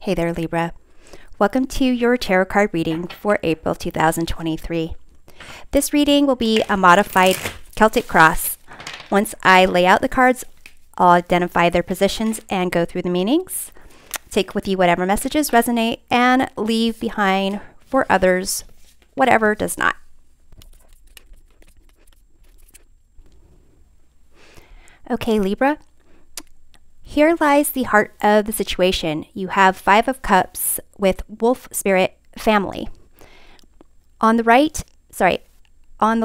Hey there, Libra. Welcome to your tarot card reading for April 2023. This reading will be a modified Celtic cross. Once I lay out the cards, I'll identify their positions and go through the meanings. Take with you whatever messages resonate and leave behind for others whatever does not. Okay, Libra. Here lies the heart of the situation. You have Five of Cups with Wolf Spirit family. On the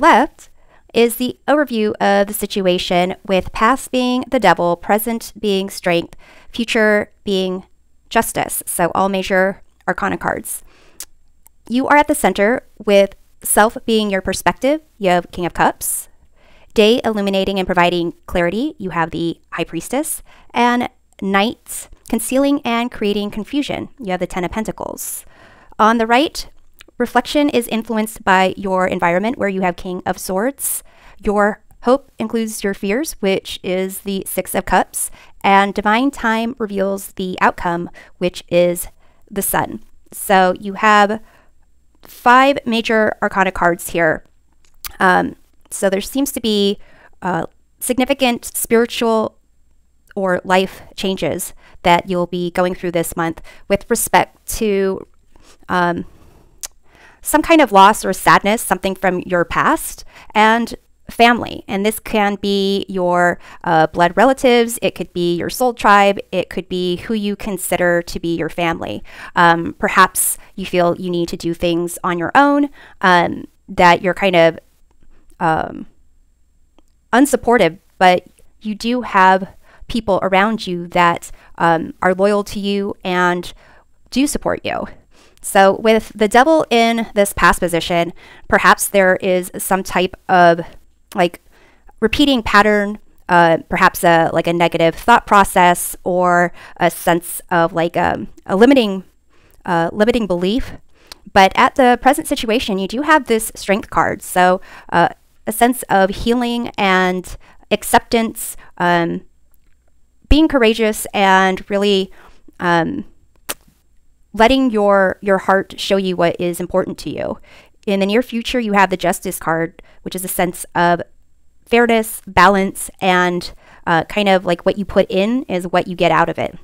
left is the overview of the situation with past being the Devil, present being Strength, future being Justice. So all major arcana cards. You are at the center with Self being your perspective. You have King of Cups. Day illuminating and providing clarity. You have the High Priestess. And Night concealing and creating confusion. You have the Ten of Pentacles. On the right, reflection is influenced by your environment where you have King of Swords. Your hope includes your fears, which is the Six of Cups. And divine time reveals the outcome, which is the Sun. So you have 5 major arcana cards here. So there seems to be significant spiritual or life changes that you'll be going through this month with respect to some kind of loss or sadness, something from your past, and family. And this can be your blood relatives, it could be your soul tribe, it could be who you consider to be your family. Perhaps you feel you need to do things on your own, that you're kind of unsupportive, but you do have people around you that are loyal to you and do support you. So with the Devil in this past position, perhaps there is some type of like repeating pattern, perhaps like a negative thought process or a sense of like a limiting belief. But at the present situation, you do have this Strength card. So a sense of healing and acceptance, being courageous and really letting your heart show you what is important to you. In the near future, you have the Justice card, which is a sense of fairness, balance, and kind of like what you put in is what you get out of it.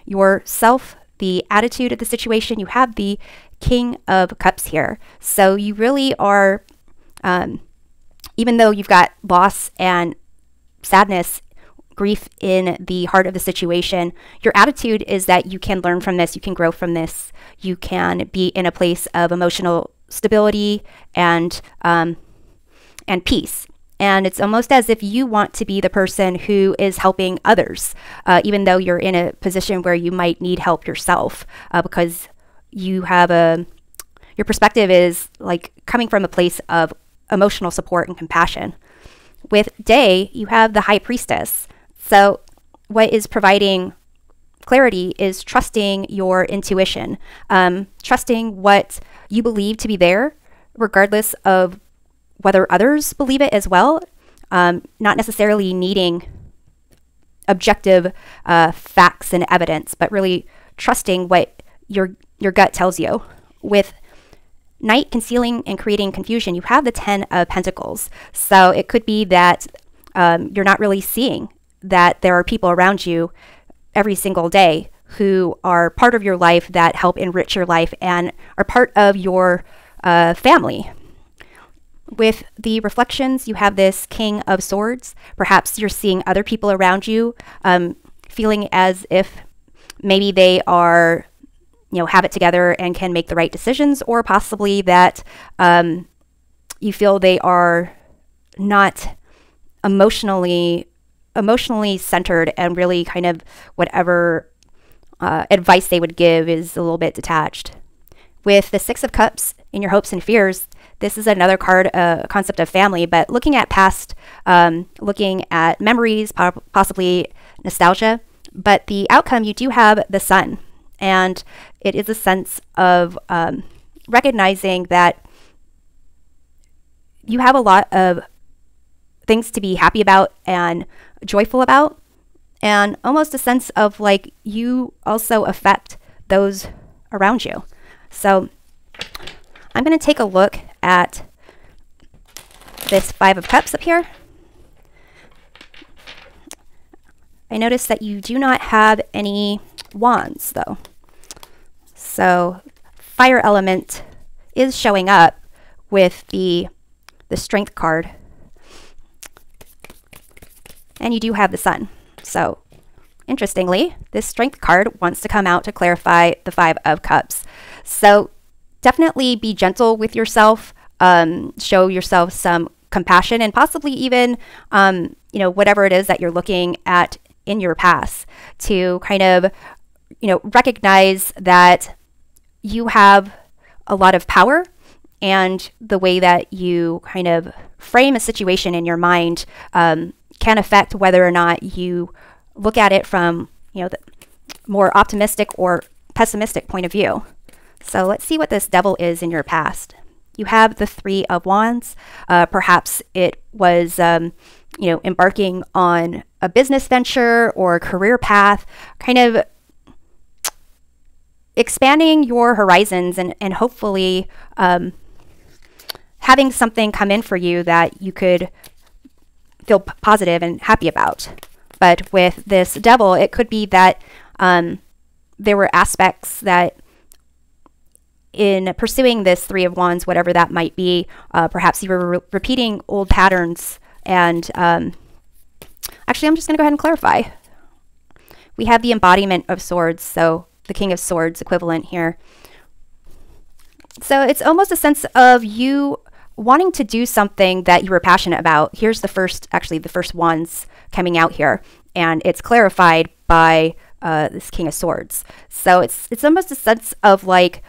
Yourself, the attitude of the situation, you have the King of Cups here. So you really are, even though you've got loss and sadness, grief in the heart of the situation, your attitude is that you can learn from this, you can grow from this, you can be in a place of emotional stability and peace. And it's almost as if you want to be the person who is helping others, even though you're in a position where you might need help yourself, because you have your perspective is like coming from a place of emotional support and compassion. With Day, you have the High Priestess. So what is providing clarity is trusting your intuition, trusting what you believe to be there, regardless of whether others believe it as well, not necessarily needing objective facts and evidence, but really trusting what your gut tells you. With Night concealing and creating confusion, you have the Ten of Pentacles. So it could be that you're not really seeing that there are people around you every single day who are part of your life that help enrich your life and are part of your family. With the reflections, you have this King of Swords. Perhaps you're seeing other people around you feeling as if maybe they are, have it together and can make the right decisions, or possibly that you feel they are not emotionally centered and really kind of whatever advice they would give is a little bit detached. With the Six of Cups in your hopes and fears, this is another card, concept of family, but looking at past, looking at memories, possibly nostalgia. But the outcome, you do have the Sun. And it is a sense of recognizing that you have a lot of things to be happy about and joyful about, and almost a sense of like you also affect those around you. So I'm going to take a look at this Five of Cups up here. I notice that you do not have any wands though. So fire element is showing up with the Strength card. And you do have the Sun. So interestingly, this Strength card wants to come out to clarify the Five of Cups. So definitely be gentle with yourself. Show yourself some compassion, and possibly even, you know, whatever it is that you're looking at in your past, to kind of, you know, recognize that you have a lot of power, and the way that you kind of frame a situation in your mind can affect whether or not you look at it from, you know, the more optimistic or pessimistic point of view. So let's see what this Devil is in your past. You have the Three of Wands. Perhaps it was, you know, embarking on a business venture or a career path, kind of expanding your horizons, and hopefully having something come in for you that you could feel positive and happy about. But with this Devil, it could be that there were aspects that, in pursuing this Three of Wands, whatever that might be, perhaps you were repeating old patterns. And actually, I'm just going to go ahead and clarify. We have the embodiment of swords, so the King of Swords equivalent here. So it's almost a sense of you wanting to do something that you were passionate about. Here's the first, actually the first wands coming out here, and it's clarified by this King of Swords. So it's almost a sense of like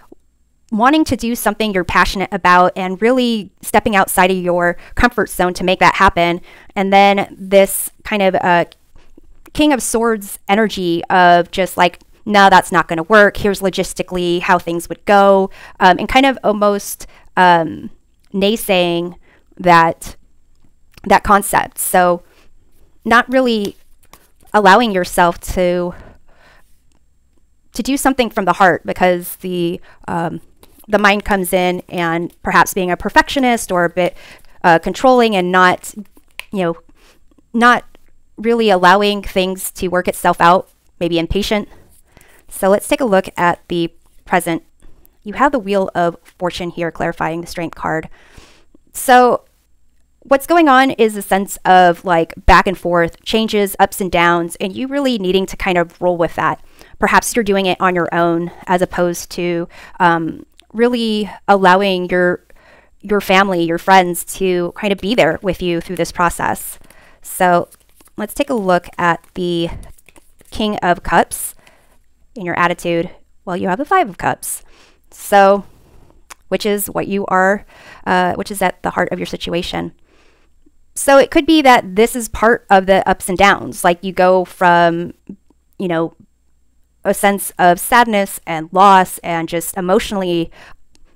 wanting to do something you're passionate about and really stepping outside of your comfort zone to make that happen. And then this kind of King of Swords energy of just like, no, that's not going to work. Here's logistically how things would go, and kind of almost naysaying that concept. So not really allowing yourself to do something from the heart, because the mind comes in, and perhaps being a perfectionist or a bit controlling, and not, you know, not really allowing things to work itself out, maybe impatient. So let's take a look at the present. You have the Wheel of Fortune here, clarifying the Strength card. So what's going on is a sense of like back and forth, changes, ups and downs, and you really needing to kind of roll with that. Perhaps you're doing it on your own, as opposed to really allowing your family, your friends, to kind of be there with you through this process. So let's take a look at the King of Cups in your attitude. Well, you have the Five of Cups. So, which is what you are, which is at the heart of your situation. So it could be that this is part of the ups and downs. Like you go from, you know, a sense of sadness and loss and just emotionally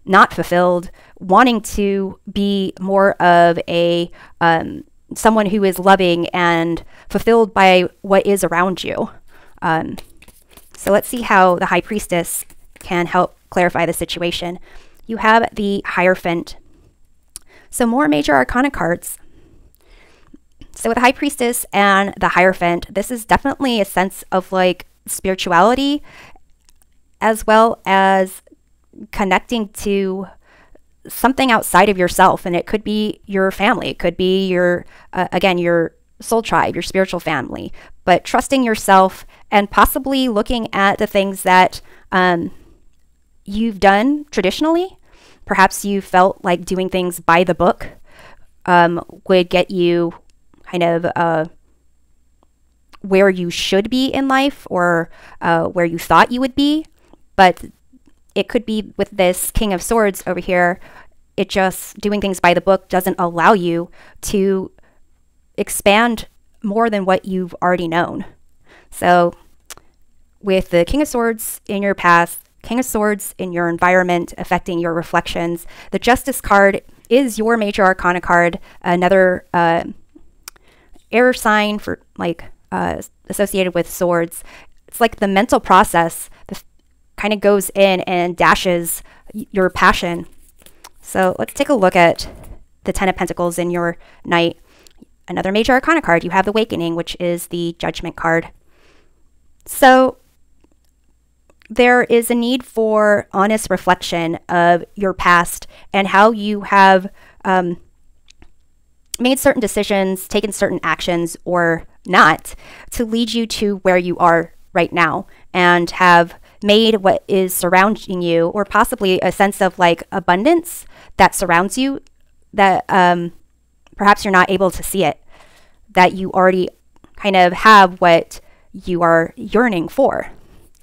not fulfilled, wanting to be more of a someone who is loving and fulfilled by what is around you. So let's see how the High Priestess can help clarify the situation. You have the Hierophant. So more major arcana cards. So with the High Priestess and the Hierophant, this is definitely a sense of like spirituality, as well as connecting to something outside of yourself. And it could be your family. It could be your, again, your soul tribe, your spiritual family, but trusting yourself and possibly looking at the things that you've done traditionally. Perhaps you felt like doing things by the book would get you kind of where you should be in life, or where you thought you would be. But it could be with this King of Swords over here, it just doing things by the book doesn't allow you to expand more than what you've already known. So with the King of Swords in your past, King of Swords in your environment affecting your reflections, the Justice card is your major arcana card, another air sign for like associated with swords. It's like the mental process, the kind of goes in and dashes your passion. So let's take a look at the Ten of Pentacles in your night. Another major arcana card. You have the Awakening, which is the Judgment card. So there is a need for honest reflection of your past and how you have made certain decisions, taken certain actions or not, to lead you to where you are right now, and have made what is surrounding you, or possibly a sense of like abundance that surrounds you, that perhaps you're not able to see it, that you already kind of have what you are yearning for.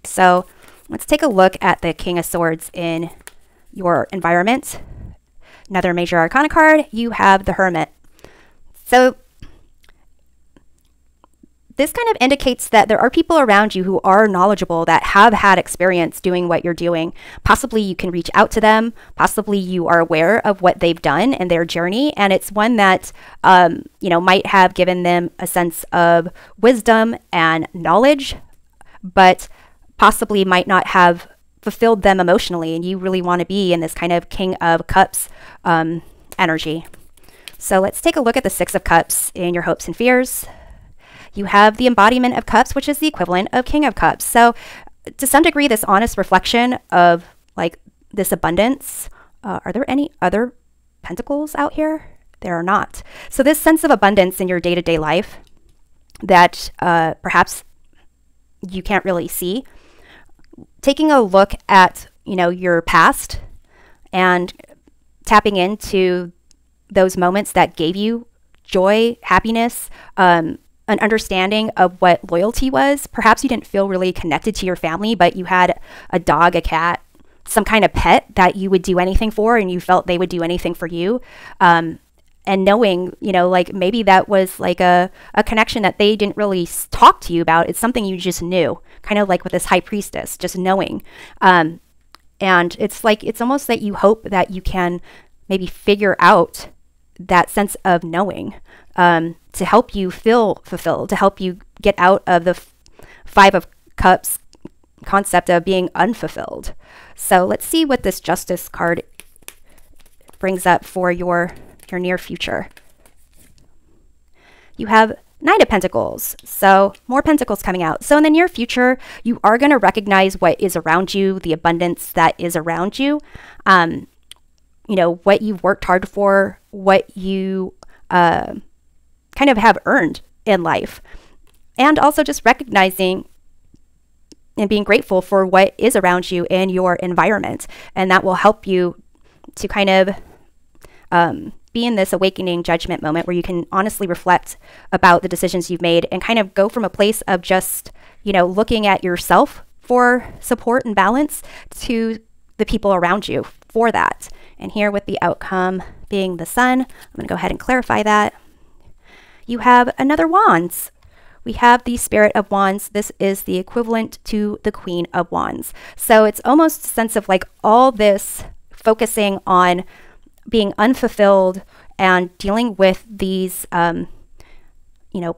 So let's take a look at the King of Swords in your environment. Another major arcana card, you have the Hermit. So this kind of indicates that there are people around you who are knowledgeable, that have had experience doing what you're doing. Possibly you can reach out to them. Possibly you are aware of what they've done and their journey. And it's one that, you know, might have given them a sense of wisdom and knowledge, but possibly might not have fulfilled them emotionally. And you really want to be in this kind of King of Cups energy. So let's take a look at the Six of Cups in your hopes and fears. You have the embodiment of cups, which is the equivalent of King of Cups. So to some degree, this honest reflection of like this abundance. Are there any other pentacles out here? There are not. So this sense of abundance in your day-to-day life that perhaps you can't really see. Taking a look at, you know, your past and tapping into those moments that gave you joy, happiness, an understanding of what loyalty was. Perhaps you didn't feel really connected to your family, but you had a dog, a cat, some kind of pet that you would do anything for, and you felt they would do anything for you. And knowing, you know, like maybe that was like a connection that they didn't really talk to you about. It's something you just knew, kind of like with this High Priestess, just knowing. And it's like, it's almost that you hope that you can maybe figure out that sense of knowing to help you feel fulfilled, to help you get out of the Five of Cups concept of being unfulfilled. So let's see what this Justice card brings up for your near future. You have Knight of Pentacles, so more pentacles coming out. So in the near future, you are going to recognize what is around you, the abundance that is around you. You know, what you've worked hard for, what you kind of have earned in life. And also just recognizing and being grateful for what is around you in your environment. And that will help you to kind of be in this awakening judgment moment where you can honestly reflect about the decisions you've made and kind of go from a place of just, you know, looking at yourself for support and balance to the people around you for that. And here with the outcome being the Sun, I'm going to go ahead and clarify that. You have another Wands. We have the Spirit of Wands. This is the equivalent to the Queen of Wands. So it's almost a sense of like all this focusing on being unfulfilled and dealing with these, you know,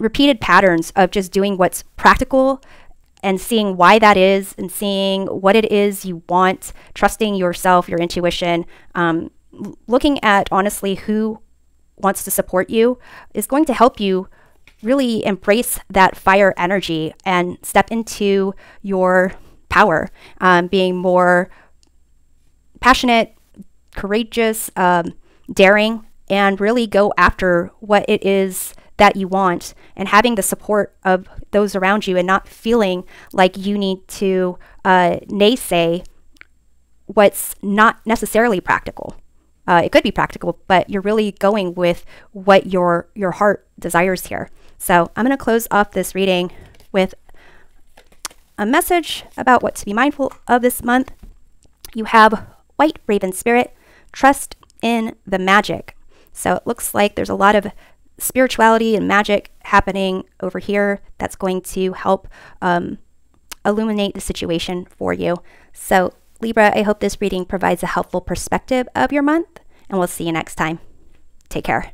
repeated patterns of just doing what's practical and seeing why that is, and seeing what it is you want, trusting yourself, your intuition, looking at honestly who wants to support you is going to help you really embrace that fire energy and step into your power, being more passionate, courageous, daring, and really go after what it is that you want, and having the support of those around you and not feeling like you need to naysay what's not necessarily practical. It could be practical, but you're really going with what your heart desires here. So I'm going to close off this reading with a message about what to be mindful of this month. You have White Raven Spirit, trust in the magic. So it looks like there's a lot of spirituality and magic happening over here that's going to help illuminate the situation for you. So Libra, I hope this reading provides a helpful perspective of your month, and we'll see you next time. Take care.